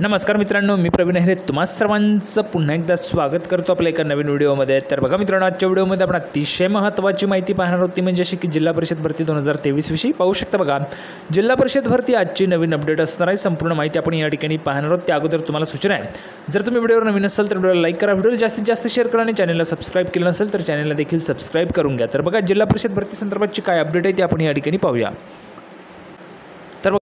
नमस्कार मित्रांनो, मी प्रवीण अहिरे तुम्हा सर्वांचं पुन्हा एकदा स्वागत करतो आपल्या एका नवीन व्हिडिओमध्ये। तर बघा मित्रांनो, आजच्या व्हिडिओमध्ये आपण अतिशय महत्त्वाची माहिती पाहणार आहोत, ती म्हणजे अशी की जिल्हा परिषद भरती 2023 विषयी पाहू शकता। बघा, जिल्हा परिषद भरती आजची नवीन अपडेट असणार आहे। संपूर्ण माहिती आपण या ठिकाणी पाहणार आहोत। त्या अगोदर तुम्हाला सूचना आहे, जर तुम्ही व्हिडिओवर नवीन असाल तर व्हिडिओला लाईक करा, व्हिडिओला जास्तीत जास्त शेअर करा आणि चॅनलला सबस्क्राईब केलं नसेल तर चॅनलला देखील सबस्क्राईब करून घ्या। तर बघा, जिल्हा परिषद भरती संदर्भातची काय अपडेट आहे ती आपण या ठिकाणी पाहूया।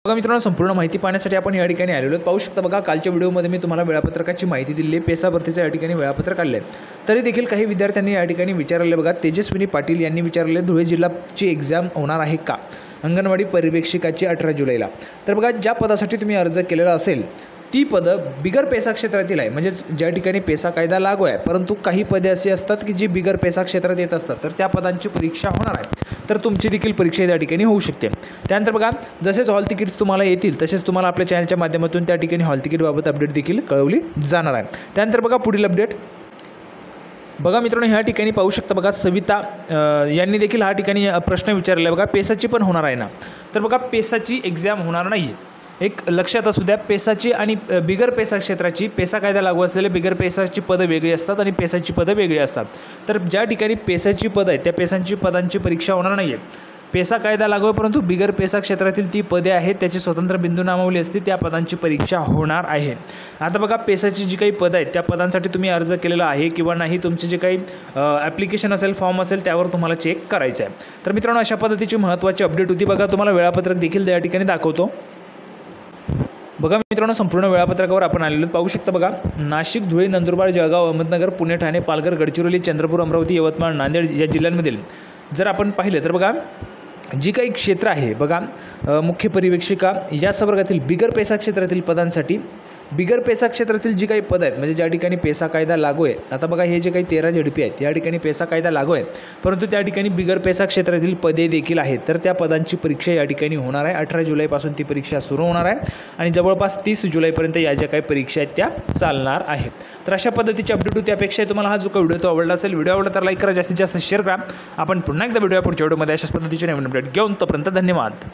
बघा मित्रांनो, संपूर्ण माहिती पाहण्यासाठी आपण या ठिकाणी आलेलो पाहू शकता। बघा, कालच्या व्हिडिओमध्ये मी तुम्हाला वेळापत्रकाची माहिती दिली आहे। पेसा भरतीचं या ठिकाणी वेळापत्रक आले तरी देखील काही विद्यार्थ्यांनी या ठिकाणी विचारले। बघा, तेजस्विनी पाटील यांनी विचारले, धुळे जिल्हाची एक्झाम होणार आहे का अंगणवाडी पर्यवेक्षिकाची 18 जुलैला। तर बघा, ज्या पदासाठी तुम्ही अर्ज केलेला असेल ती पदं बिगर पेसा क्षेत्रातील आहे, म्हणजेच ज्या ठिकाणी पेसा कायदा लागू आहे, परंतु काही पदे अशी असतात की जी बिगर पेसा क्षेत्रात येत असतात, तर त्या पदांची परीक्षा होणार आहे। तर तुमची देखील परीक्षा त्या ठिकाणी होऊ शकते। त्यानंतर बघा, जसेच हॉल तिकीट्स तुम्हाला येतील तसेच तुम्हाला आपल्या चॅनलच्या माध्यमातून त्या ठिकाणी हॉल तिकीटबाबत अपडेट देखील कळवली जाणार आहे। त्यानंतर बघा, पुढील अपडेट बघा मित्रांनो, ह्या ठिकाणी पाहू शकता। बघा, सविता यांनी देखील हा ठिकाणी प्रश्न विचारला आहे। बघा, पेसाची पण होणार आहे ना? तर बघा, पेसाची एक्झाम होणार नाही आहे, एक लक्षात असू द्या। पेसाची आणि बिगर पेसा क्षेत्राची, पेसा कायदा लागू असलेले बिगर पेसाची पदं वेगळी असतात आणि पेसाची पदं वेगळी असतात। तर ज्या ठिकाणी पेसाची पदं आहेत त्या पेसांची पदांची परीक्षा होणार नाही आहे। पेसा कायदा लागू आहे, परंतु बिगर पेसा क्षेत्रातील ती पदे आहेत त्याची स्वतंत्र बिंदू नामावली असते, त्या पदांची परीक्षा होणार आहे। आता बघा, पेसाची जी काही पदं आहेत त्या पदांसाठी तुम्ही अर्ज केलेला आहे किंवा नाही, तुमचे जे काही ॲप्लिकेशन असेल, फॉर्म असेल, त्यावर तुम्हाला चेक करायचं आहे। तर मित्रांनो, अशा पद्धतीची महत्त्वाची अपडेट होती। बघा, तुम्हाला वेळापत्रक देखील त्या ठिकाणी दाखवतो। बघा मित्रांनो, संपूर्ण वेळापत्रकावर आपण आलेलो पाहू शकता। बघा, नाशिक, धुळे, नंदुरबार, जळगाव, अहमदनगर, पुणे, ठाणे, पालघर, गडचिरोली, चंद्रपूर, अमरावती, यवतमाळ, नांदेड या जिल्ह्यांमधील जर आपण पाहिलं तर बघा, जी काही क्षेत्र आहे, बघा, मुख्य पर्यवेक्षिका या संवर्गातील बिगर पेसा क्षेत्रातील पदांसाठी, बिगर पेसा क्षेत्रातील जी काही पदं आहेत, म्हणजे ज्या ठिकाणी पेसा कायदा लागू आहे, आता बघा हे जे काही 13 झेडपी आहेत या ठिकाणी पेसा कायदा लागू आहे, परंतु त्या ठिकाणी बिगर पेसा क्षेत्रातील पदे देखील आहेत, तर त्या पदांची परीक्षा या ठिकाणी होणार आहे। 18 जुलैपासून ती परीक्षा सुरू होणार आहे आणि जवळपास 30 जुलैपर्यंत या ज्या काही परीक्षा आहेत त्या चालणार आहेत। तर अशा पद्धतीची अपडेट होती। अपेक्षा आहे तुम्हाला हा जो काही व्हिडिओ तो आवडला असेल। व्हिडिओ आवडला तर लाईक करा, जास्तीत जास्त शेअर करा। आपण पुन्हा एकदा पुढच्या व्हिडिओमध्ये अशाच पद्धतीचे नवीन अपडेट घेऊन, तोपर्यंत धन्यवाद।